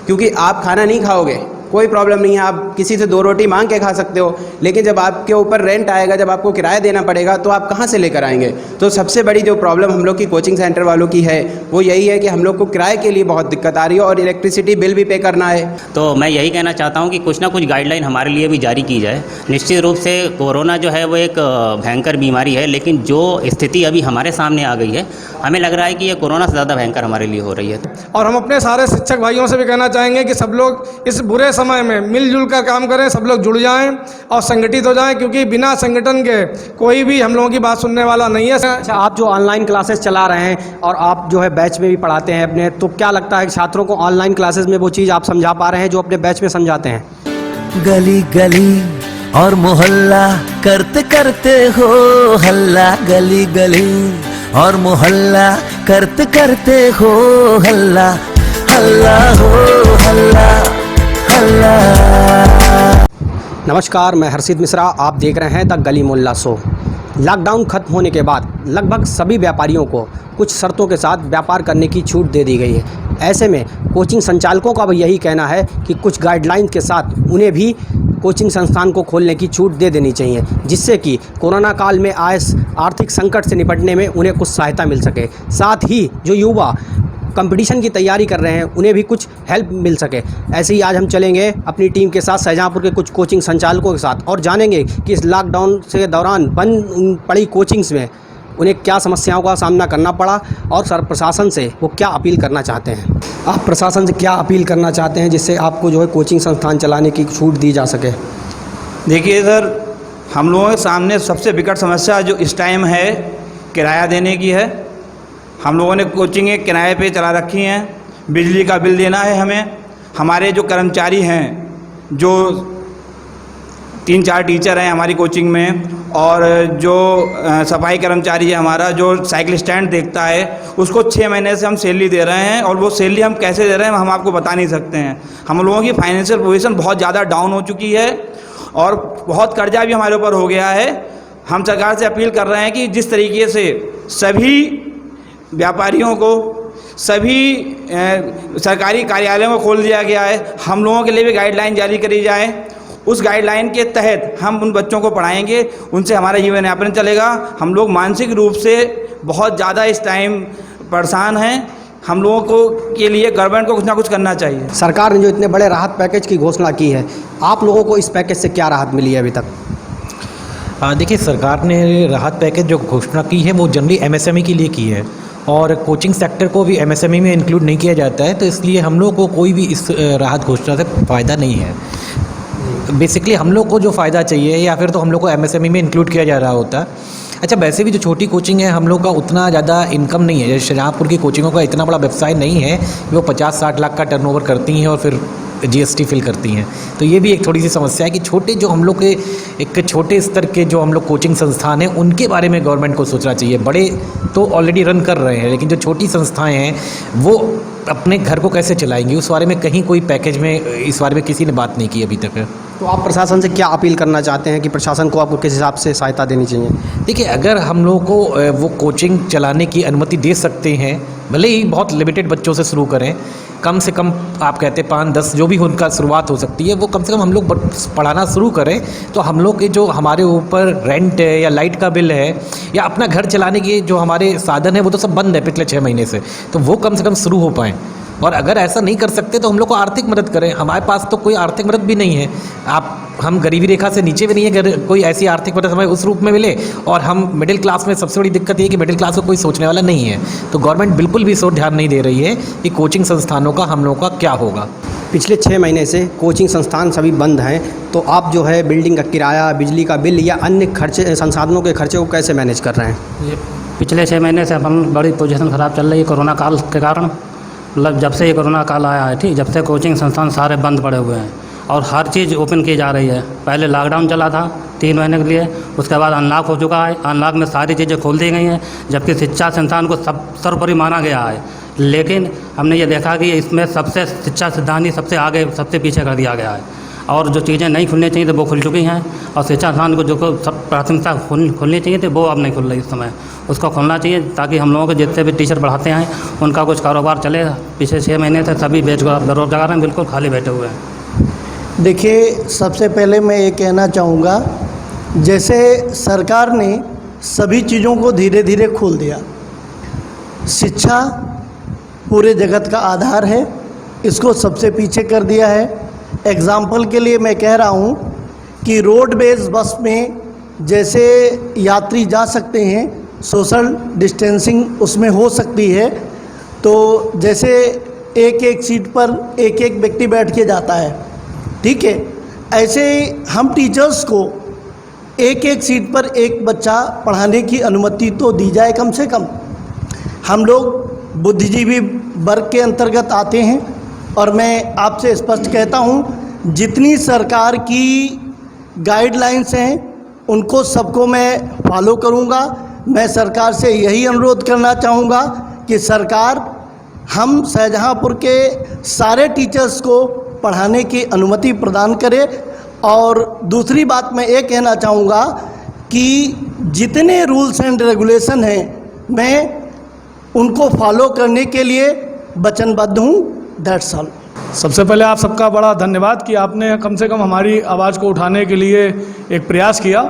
क्योंकि आप खाना नहीं खाओगे, कोई प्रॉब्लम नहीं है, आप किसी से 2 रोटी मांग के खा सकते हो, लेकिन जब आपके ऊपर रेंट आएगा, जब आपको किराया देना पड़ेगा, तो आप कहाँ से लेकर आएंगे। तो सबसे बड़ी जो प्रॉब्लम हम लोग की कोचिंग सेंटर वालों की है वो यही है कि हम लोग को किराए के लिए बहुत दिक्कत आ रही है और इलेक्ट्रिसिटी बिल भी पे करना है। तो मैं यही कहना चाहता हूँ कि कुछ ना कुछ गाइडलाइन हमारे लिए भी जारी की जाए। निश्चित रूप से कोरोना जो है वो एक भयंकर बीमारी है, लेकिन जो स्थिति अभी हमारे सामने आ गई है, हमें लग रहा है कि ये कोरोना से ज़्यादा भयंकर हमारे लिए हो रही है। और हम अपने सारे शिक्षक भाइयों से भी कहना चाहेंगे कि सब लोग इस बुरे समय में मिलजुल कर काम करें, सब लोग जुड़ जाएं और संगठित हो जाएं, क्योंकि बिना संगठन के कोई भी हम लोगों की बात सुनने वाला नहीं है। अच्छा, आप जो ऑनलाइन क्लासेस चला रहे हैं और आप जो है बैच में भी पढ़ाते हैं अपने, तो क्या लगता है कि छात्रों को ऑनलाइन क्लासेस में वो चीज़ आप समझा पा रहे हैं जो अपने बैच में समझाते हैं? गली गली और मोहल्ला करते करते हो हल्ला, गली गली और मोहल्ला करते करते हो हल्ला, हल्ला हो हल्ला हल्ला। नमस्कार, मैं हर्षित मिश्रा, आप देख रहे हैं द गली मोहल्ला शो। लॉकडाउन खत्म होने के बाद लगभग सभी व्यापारियों को कुछ शर्तों के साथ व्यापार करने की छूट दे दी गई है। ऐसे में कोचिंग संचालकों का भी यही कहना है कि कुछ गाइडलाइन के साथ उन्हें भी कोचिंग संस्थान को खोलने की छूट दे देनी चाहिए, जिससे कि कोरोना काल में आए आर्थिक संकट से निपटने में उन्हें कुछ सहायता मिल सके। साथ ही जो युवा कंपटीशन की तैयारी कर रहे हैं उन्हें भी कुछ हेल्प मिल सके। ऐसे ही आज हम चलेंगे अपनी टीम के साथ शाहजहाँपुर के कुछ कोचिंग संचालकों के साथ और जानेंगे कि इस लॉकडाउन से दौरान बंद पड़ी कोचिंग्स में उन्हें क्या समस्याओं का सामना करना पड़ा और सर प्रशासन से वो क्या अपील करना चाहते हैं। आप प्रशासन से क्या अपील करना चाहते हैं जिससे आपको जो है कोचिंग संस्थान चलाने की छूट दी जा सके? देखिए सर, हम लोगों के सामने सबसे विकट समस्या जो इस टाइम है किराया देने की है। हम लोगों ने कोचिंगें किराए पे चला रखी हैं, बिजली का बिल देना है हमें। हमारे जो कर्मचारी हैं, जो 3-4 टीचर हैं हमारी कोचिंग में, और जो सफाई कर्मचारी है हमारा, जो साइकिल स्टैंड देखता है, उसको 6 महीने से हम सैलरी दे रहे हैं। और वो सैलरी हम कैसे दे रहे हैं हम आपको बता नहीं सकते हैं। हम लोगों की फाइनेंशियल पोजीशन बहुत ज़्यादा डाउन हो चुकी है और बहुत कर्जा भी हमारे ऊपर हो गया है। हम सरकार से अपील कर रहे हैं कि जिस तरीके से सभी व्यापारियों को, सभी सरकारी कार्यालयों को खोल दिया गया है, हम लोगों के लिए भी गाइडलाइन जारी करी जाए। उस गाइडलाइन के तहत हम उन बच्चों को पढ़ाएंगे, उनसे हमारा जीवन यापन चलेगा। हम लोग मानसिक रूप से बहुत ज़्यादा इस टाइम परेशान हैं। हम लोगों को के लिए गवर्नमेंट को कुछ ना कुछ करना चाहिए। सरकार ने जो इतने बड़े राहत पैकेज की घोषणा की है, आप लोगों को इस पैकेज से क्या राहत मिली है अभी तक? देखिए, सरकार ने राहत पैकेज जो घोषणा की है वो जनरली एमएसएमई के लिए की है और कोचिंग सेक्टर को भी एमएसएमई में इंक्लूड नहीं किया जाता है, तो इसलिए हम लोग को कोई भी इस राहत घोषणा से फ़ायदा नहीं है। बेसिकली हम लोग को जो फ़ायदा चाहिए या फिर तो हम लोग को एमएसएमई में इंक्लूड किया जा रहा होता। अच्छा, वैसे भी जो छोटी कोचिंग है हम लोग का उतना ज़्यादा इनकम नहीं है। जैसे शाहजहाँपुर की कोचिंगों का इतना बड़ा व्यवसाय नहीं है कि वो 50-60 लाख का टर्नओवर करती हैं और फिर जीएसटी फिल करती हैं। तो ये भी एक थोड़ी सी समस्या है कि छोटे जो हम लोग के एक छोटे स्तर के जो हम लोग कोचिंग संस्थान हैं उनके बारे में गवर्नमेंट को सोचना चाहिए। बड़े तो ऑलरेडी रन कर रहे हैं, लेकिन जो छोटी संस्थाएं हैं वो अपने घर को कैसे चलाएंगी, उस बारे में कहीं कोई पैकेज में इस बारे में किसी ने बात नहीं की अभी तक। तो आप प्रशासन से क्या अपील करना चाहते हैं कि प्रशासन को आपको किस हिसाब से सहायता देनी चाहिए? देखिए, अगर हम लोगों को वो कोचिंग चलाने की अनुमति दे सकते हैं, भले ही बहुत लिमिटेड बच्चों से शुरू करें, कम से कम आप कहते 5-10 जो भी उनका शुरुआत हो सकती है, वो कम से कम हम लोग पढ़ाना शुरू करें, तो हम लोग के जो हमारे ऊपर रेंट है या लाइट का बिल है या अपना घर चलाने के जो हमारे साधन है वो तो सब बंद है पिछले 6 महीने से, तो वो कम से कम शुरू हो पाएँ। और अगर ऐसा नहीं कर सकते तो हम लोग को आर्थिक मदद करें। हमारे पास तो कोई आर्थिक मदद भी नहीं है, हम गरीबी रेखा से नीचे भी नहीं है, कोई ऐसी आर्थिक मदद हमें उस रूप में मिले। और हम मिडिल क्लास में सबसे बड़ी दिक्कत ये कि मिडिल क्लास को कोई सोचने वाला नहीं है, तो गवर्नमेंट बिल्कुल भी इस ओर ध्यान नहीं दे रही है कि कोचिंग संस्थानों का हम लोगों का क्या होगा। पिछले 6 महीने से कोचिंग संस्थान सभी बंद हैं, तो आप जो है बिल्डिंग का किराया, बिजली का बिल या अन्य खर्चे, संसाधनों के खर्चे को कैसे मैनेज कर रहे हैं? पिछले 6 महीने से हम बड़ी पोजीशन ख़राब चल रही है कोरोना काल के कारण। मतलब जब से ये कोरोना काल आया है, ठीक, जब से कोचिंग संस्थान सारे बंद पड़े हुए हैं और हर चीज़ ओपन की जा रही है। पहले लॉकडाउन चला था 3 महीने के लिए, उसके बाद अनलॉक हो चुका है। अनलॉक में सारी चीज़ें खोल दी गई हैं, जबकि शिक्षा संस्थान को सर्वोपरि माना गया है। लेकिन हमने ये देखा कि इसमें सबसे शिक्षा सिद्धांत सबसे आगे, सबसे पीछे कर दिया गया है। और जो चीज़ें नहीं खुलनी चाहिए तो वो खुल चुकी हैं, और शिक्षा संस्थान को जो सब प्राथमिकता खुलनी चाहिए थी वो अब नहीं खुल रही इस समय। उसको खुलना चाहिए ताकि हम लोगों के जितने भी टीचर पढ़ाते हैं उनका कुछ कारोबार चले। पिछले 6 महीने से सभी बेरोजगार हैं, बिल्कुल खाली बैठे हुए हैं। देखिए, सबसे पहले मैं ये कहना चाहूँगा, जैसे सरकार ने सभी चीज़ों को धीरे धीरे खोल दिया, शिक्षा पूरे जगत का आधार है, इसको सबसे पीछे कर दिया है। एग्ज़ाम्पल के लिए मैं कह रहा हूँ कि रोड बेस्ड बस में जैसे यात्री जा सकते हैं, सोशल डिस्टेंसिंग उसमें हो सकती है, तो जैसे एक एक सीट पर एक एक व्यक्ति बैठ के जाता है, ठीक है, ऐसे हम टीचर्स को एक एक सीट पर एक बच्चा पढ़ाने की अनुमति तो दी जाए कम से कम। हम लोग बुद्धिजीवी वर्ग के अंतर्गत आते हैं और मैं आपसे स्पष्ट कहता हूँ, जितनी सरकार की गाइडलाइंस हैं उनको सबको मैं फॉलो करूँगा। मैं सरकार से यही अनुरोध करना चाहूँगा कि सरकार हम शाहजहाँपुर के सारे टीचर्स को पढ़ाने की अनुमति प्रदान करे। और दूसरी बात मैं ये कहना चाहूँगा कि जितने रूल्स एंड रेगुलेशन हैं मैं उनको फॉलो करने के लिए वचनबद्ध हूँ। That's all. सबसे पहले आप सबका बड़ा धन्यवाद कि आपने कम से कम हमारी आवाज़ को उठाने के लिए एक प्रयास किया।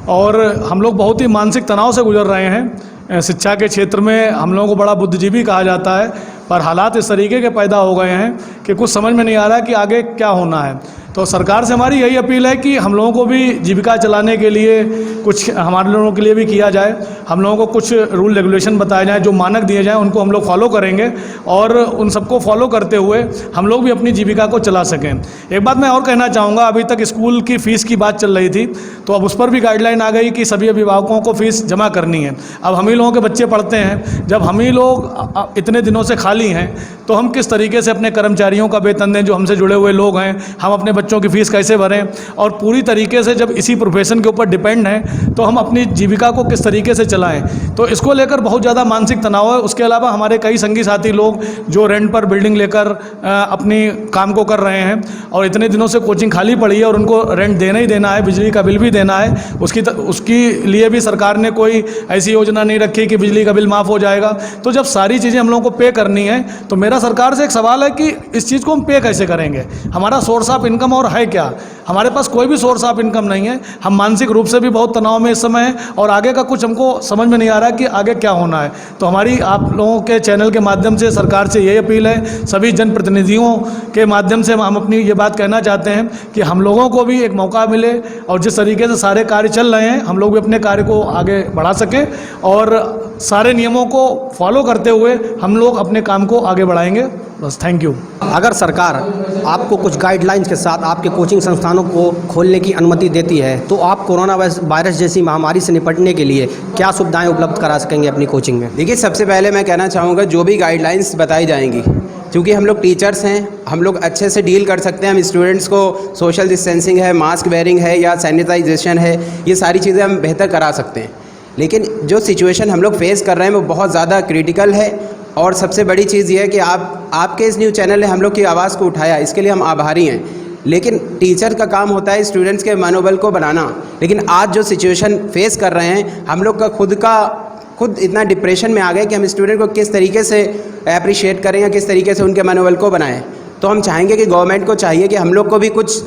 और हम लोग बहुत ही मानसिक तनाव से गुजर रहे हैं। शिक्षा के क्षेत्र में हम लोगों को बड़ा बुद्धिजीवी कहा जाता है, पर हालात इस तरीके के पैदा हो गए हैं कि कुछ समझ में नहीं आ रहा है कि आगे क्या होना है। तो सरकार से हमारी यही अपील है कि हम लोगों को भी जीविका चलाने के लिए कुछ हमारे लोगों के लिए भी किया जाए। हम लोगों को कुछ रूल रेगुलेशन बताए जाएँ, जो मानक दिए जाएँ उनको हम लोग फॉलो करेंगे और उन सबको फॉलो करते हुए हम लोग भी अपनी जीविका को चला सकें। एक बात मैं और कहना चाहूँगा, अभी तक स्कूल की फ़ीस की बात चल रही थी, तो अब उस पर भी गाइडलाइन आ गई कि सभी अभिभावकों को फ़ीस जमा करनी है। अब हम ही लोगों के बच्चे पढ़ते हैं, जब हम ही लोग इतने दिनों से खाली हैं तो हम किस तरीके से अपने कर्मचारियों का वेतन दें, जो हमसे जुड़े हुए लोग हैं, हम अपने बच्चों की फ़ीस कैसे भरें। और पूरी तरीके से जब इसी प्रोफेशन के ऊपर डिपेंड हैं तो हम अपनी जीविका को किस तरीके से चलाएं, तो इसको लेकर बहुत ज़्यादा मानसिक तनाव है। उसके अलावा हमारे कई संगी साथी लोग जो रेंट पर बिल्डिंग लेकर अपनी काम को कर रहे हैं और इतने दिनों से कोचिंग खाली पड़ी है और उनको रेंट देना ही देना है, बिजली का बिल भी देना है, उसकी लिए भी सरकार ने कोई ऐसी योजना नहीं रखी कि बिजली का बिल माफ़ हो जाएगा। तो जब सारी चीज़ें हम लोगों को पे करनी है तो मेरा सरकार से एक सवाल है कि इस चीज़ को हम पे कैसे करेंगे। हमारा सोर्स ऑफ इनकम और है क्या? हमारे पास कोई भी सोर्स ऑफ इनकम नहीं है। हम मानसिक रूप से भी बहुत तनाव में इस समय हैं और आगे का कुछ हमको समझ में नहीं आ रहा है कि आगे क्या होना है। तो हमारी आप लोगों के चैनल के माध्यम से सरकार से यही अपील है, सभी जनप्रतिनिधियों के माध्यम से हम अपनी ये बात कहना चाहते हैं कि हम लोगों को भी एक मौका मिले और जिस तरीके से सारे कार्य चल रहे हैं हम लोग भी अपने कार्य को आगे बढ़ा सकें और सारे नियमों को फॉलो करते हुए हम लोग अपने काम को आगे बढ़ाएंगे। बस, थैंक यू। अगर सरकार आपको कुछ गाइडलाइंस के साथ आपके कोचिंग संस्थानों को खोलने की अनुमति देती है तो आप कोरोना वायरस जैसी महामारी से निपटने के लिए क्या सुविधाएं उपलब्ध करा सकेंगे अपनी कोचिंग में? देखिए, सबसे पहले मैं कहना चाहूँगा, जो भी गाइडलाइंस बताई जाएंगी, क्योंकि हम लोग टीचर्स हैं, हम लोग अच्छे से डील कर सकते हैं। हम स्टूडेंट्स को सोशल डिस्टेंसिंग है, मास्क वेयरिंग है या सैनिटाइजेशन है, ये सारी चीज़ें हम बेहतर करा सकते हैं। लेकिन जो सिचुएशन हम लोग फेस कर रहे हैं वो बहुत ज़्यादा क्रिटिकल है। और सबसे बड़ी चीज़ ये है कि आपके इस न्यूज़ चैनल ने हम लोग की आवाज़ को उठाया, इसके लिए हम आभारी हैं। लेकिन टीचर का काम होता है स्टूडेंट्स के मनोबल को बनाना। लेकिन आज जो सिचुएशन फेस कर रहे हैं, हम लोग का खुद इतना डिप्रेशन में आ गए कि हम स्टूडेंट को किस तरीके से अप्रिशिएट करें या किस तरीके से उनके मनोबल को बनाएं। तो हम चाहेंगे कि गवर्नमेंट को चाहिए कि हम लोग को भी कुछ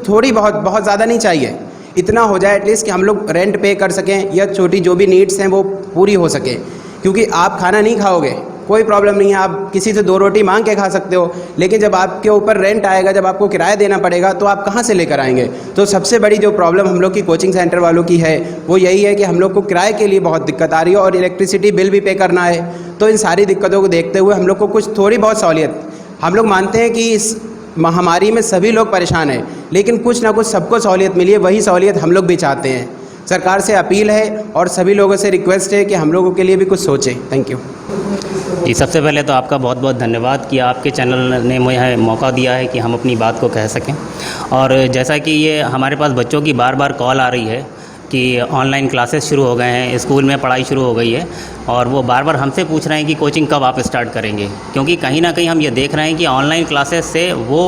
थोड़ी बहुत ज़्यादा नहीं चाहिए, इतना हो जाए एटलीस्ट कि हम लोग रेंट पे कर सकें या छोटी जो भी नीड्स हैं वो पूरी हो सके। क्योंकि आप खाना नहीं खाओगे, कोई प्रॉब्लम नहीं है, आप किसी से 2 रोटी मांग के खा सकते हो, लेकिन जब आपके ऊपर रेंट आएगा, जब आपको किराया देना पड़ेगा तो आप कहाँ से लेकर आएंगे। तो सबसे बड़ी जो प्रॉब्लम हम लोग की कोचिंग सेंटर वालों की है वो यही है कि हम लोग को किराए के लिए बहुत दिक्कत आ रही है और इलेक्ट्रिसिटी बिल भी पे करना है। तो इन सारी दिक्कतों को देखते हुए हम लोग को कुछ थोड़ी बहुत सहूलियत, हम लोग मानते हैं कि इस महामारी में सभी लोग परेशान हैं, लेकिन कुछ ना कुछ सबको सहूलियत मिली है, वही सहूलियत हम लोग भी चाहते हैं। सरकार से अपील है और सभी लोगों से रिक्वेस्ट है कि हम लोगों के लिए भी कुछ सोचें। थैंक यू जी। सबसे पहले तो आपका बहुत बहुत धन्यवाद कि आपके चैनल ने मुझे मौका दिया है कि हम अपनी बात को कह सकें। और जैसा कि ये हमारे पास बच्चों की बार बार कॉल आ रही है कि ऑनलाइन क्लासेस शुरू हो गए हैं, स्कूल में पढ़ाई शुरू हो गई है, और वो बार बार हमसे पूछ रहे हैं कि कोचिंग कब आप स्टार्ट करेंगे। क्योंकि कहीं ना कहीं हम ये देख रहे हैं कि ऑनलाइन क्लासेस से वो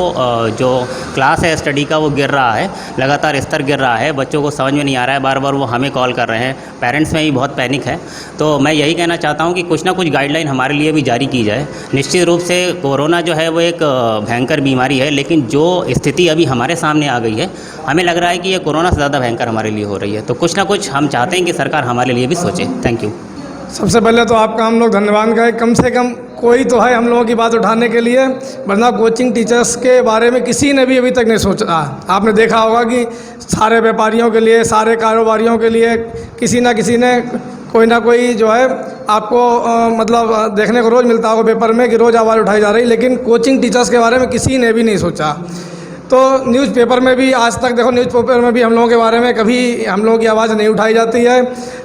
जो क्लास है स्टडी का वो गिर रहा है, लगातार स्तर गिर रहा है, बच्चों को समझ में नहीं आ रहा है, बार बार वो हमें कॉल कर रहे हैं, पेरेंट्स में भी बहुत पैनिक है। तो मैं यही कहना चाहता हूँ कि कुछ ना कुछ गाइडलाइन हमारे लिए भी जारी की जाए। निश्चित रूप से कोरोना जो है वो एक भयंकर बीमारी है, लेकिन जो स्थिति अभी हमारे सामने आ गई है, हमें लग रहा है कि ये कोरोना से ज़्यादा भयंकर हमारे लिए हो रही है। तो कुछ ना कुछ हम चाहते हैं कि सरकार हमारे लिए भी सोचे। Thank you. सबसे पहले तो आपका हम लोग धन्यवाद करें, कम से कम कोई तो है हम लोगों की बात उठाने के लिए, वरना कोचिंग टीचर्स के बारे में किसी ने भी अभी तक नहीं सोचा। आपने देखा होगा कि सारे व्यापारियों के लिए, सारे कारोबारियों के लिए किसी ना किसी ने कोई ना कोई जो है आपको मतलब देखने को रोज़ मिलता होगा पेपर में कि रोज़ आवाज़ उठाई जा रही, लेकिन कोचिंग टीचर्स के बारे में किसी ने भी नहीं सोचा। तो न्यूज़पेपर में भी आज तक देखो, न्यूज़पेपर में भी हम लोगों के बारे में कभी हम लोगों की आवाज़ नहीं उठाई जाती है,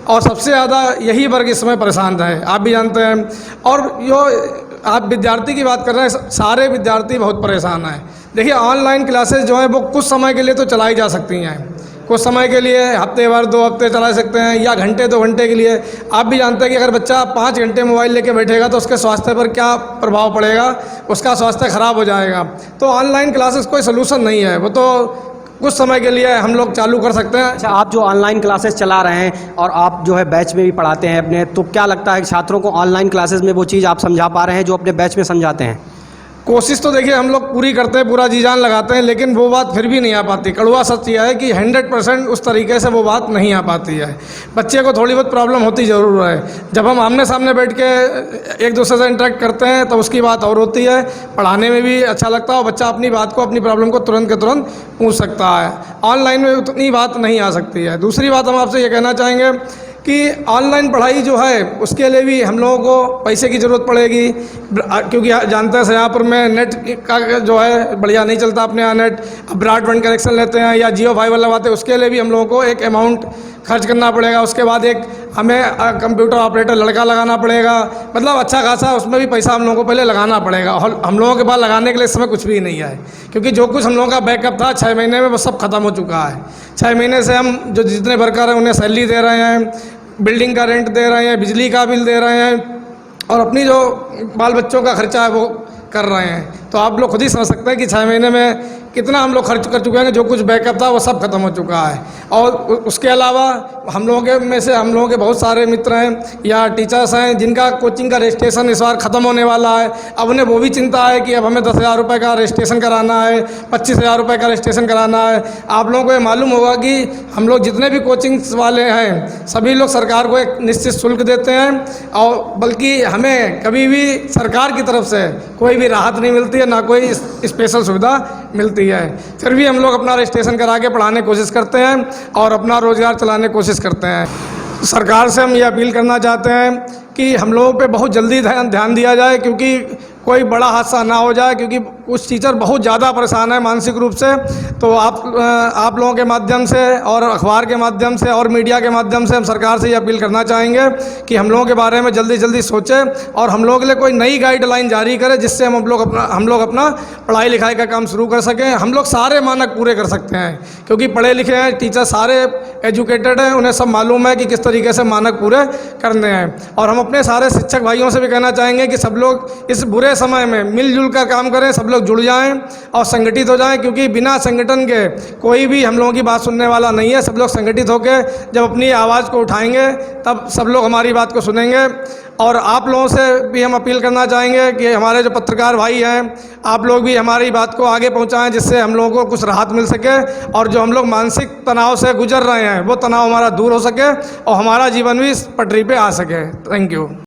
और सबसे ज़्यादा यही वर्ग इस समय परेशान है, आप भी जानते हैं। और जो आप विद्यार्थी की बात कर रहे हैं, सारे विद्यार्थी बहुत परेशान हैं। देखिए, ऑनलाइन क्लासेस जो हैं वो कुछ समय के लिए तो चलाई जा सकती हैं, कुछ समय के लिए, हफ्ते भर 2 हफ्ते चला सकते हैं, या घंटे 2 घंटे के लिए। आप भी जानते हैं कि अगर बच्चा 5 घंटे मोबाइल लेके बैठेगा तो उसके स्वास्थ्य पर क्या प्रभाव पड़ेगा, उसका स्वास्थ्य ख़राब हो जाएगा। तो ऑनलाइन क्लासेस कोई सलूशन नहीं है, वो तो कुछ समय के लिए हम लोग चालू कर सकते हैं। अच्छा, आप जो ऑनलाइन क्लासेस चला रहे हैं और आप जो है बैच में भी पढ़ाते हैं अपने, तो क्या लगता है कि छात्रों को ऑनलाइन क्लासेस में वो चीज़ आप समझा पा रहे हैं जो अपने बैच में समझाते हैं? कोशिश तो देखिए हम लोग पूरी करते हैं, पूरा जी जान लगाते हैं, लेकिन वो बात फिर भी नहीं आ पाती। कड़वा सच यह है कि 100% उस तरीके से वो बात नहीं आ पाती है। बच्चे को थोड़ी बहुत प्रॉब्लम होती ज़रूर है। जब हम आमने सामने बैठ के एक दूसरे से इंटरेक्ट करते हैं तो उसकी बात और होती है, पढ़ाने में भी अच्छा लगता है, और बच्चा अपनी बात को, अपनी प्रॉब्लम को तुरंत के तुरंत पूछ सकता है। ऑनलाइन में उतनी बात नहीं आ सकती है। दूसरी बात हम आपसे ये कहना चाहेंगे कि ऑनलाइन पढ़ाई जो है उसके लिए भी हम लोगों को पैसे की ज़रूरत पड़ेगी, क्योंकि जानते हैं सयापुर में नेट का जो है बढ़िया नहीं चलता अपने यहाँ नेट। ब्रॉडबैंड कनेक्शन लेते हैं या जियो फाइबर लगाते हैं, उसके लिए भी हम लोगों को एक अमाउंट खर्च करना पड़ेगा। उसके बाद एक हमें कंप्यूटर ऑपरेटर लड़का लगाना पड़ेगा, मतलब अच्छा खासा उसमें भी पैसा हम लोगों को पहले लगाना पड़ेगा। और हम लोगों के पास लगाने के लिए इस समय कुछ भी नहीं है, क्योंकि जो कुछ हम लोगों का बैकअप था 6 महीने में वो सब खत्म हो चुका है। 6 महीने से हम जो जितने वर्कर हैं उन्हें सैलरी दे रहे हैं, बिल्डिंग का रेंट दे रहे हैं, बिजली का बिल दे रहे हैं, और अपनी जो बाल बच्चों का खर्चा है वो कर रहे हैं। तो आप लोग खुद ही समझ सकते हैं कि 6 महीने में कितना हम लोग खर्च कर चुके हैं। जो कुछ बैकअप था वो सब खत्म हो चुका है। और उसके अलावा हम लोगों के में से हम लोगों के बहुत सारे मित्र हैं या टीचर्स हैं जिनका कोचिंग का रजिस्ट्रेशन इस बार ख़त्म होने वाला है। अब उन्हें वो भी चिंता है कि अब हमें 10,000 रुपये का रजिस्ट्रेशन कराना है, 25,000 रुपये का रजिस्ट्रेशन कराना है। आप लोगों को ये मालूम होगा कि हम लोग जितने भी कोचिंग्स वाले हैं सभी लोग सरकार को एक निश्चित शुल्क देते हैं, और बल्कि हमें कभी भी सरकार की तरफ से कोई भी राहत नहीं मिलती है, ना कोई स्पेशल सुविधा मिलती है। फिर भी हम लोग अपना रजिस्ट्रेशन करा के पढ़ाने की कोशिश करते हैं और अपना रोज़गार चलाने की कोशिश करते हैं। सरकार से हम ये अपील करना चाहते हैं कि हम लोगों पे बहुत जल्दी ध्यान दिया जाए, क्योंकि कोई बड़ा हादसा ना हो जाए, क्योंकि कुछ टीचर बहुत ज़्यादा परेशान है मानसिक रूप से। तो आप लोगों के माध्यम से और अखबार के माध्यम से और मीडिया के माध्यम से हम सरकार से ये अपील करना चाहेंगे कि हम लोगों के बारे में जल्दी जल्दी सोचें और हम लोगों के लिए कोई नई गाइडलाइन जारी करें, जिससे हम लोग अपना पढ़ाई लिखाई का काम शुरू कर सकें। हम लोग सारे मानक पूरे कर सकते हैं, क्योंकि पढ़े लिखे हैं टीचर, सारे एजुकेटेड हैं, उन्हें सब मालूम है कि किस तरीके से मानक पूरे करने हैं। और हम अपने सारे शिक्षक भाइयों से भी कहना चाहेंगे कि सब लोग इस बुरे समय में मिलजुल कर काम करें, सब लोग जुड़ जाएं और संगठित हो जाएं, क्योंकि बिना संगठन के कोई भी हम लोगों की बात सुनने वाला नहीं है। सब लोग संगठित होकर जब अपनी आवाज़ को उठाएंगे तब सब लोग हमारी बात को सुनेंगे। और आप लोगों से भी हम अपील करना चाहेंगे कि हमारे जो पत्रकार भाई हैं, आप लोग भी हमारी बात को आगे पहुंचाएं, जिससे हम लोगों को कुछ राहत मिल सके और जो हम लोग मानसिक तनाव से गुजर रहे हैं वो तनाव हमारा दूर हो सके और हमारा जीवन भी इस पटरी पे आ सके। Thank you.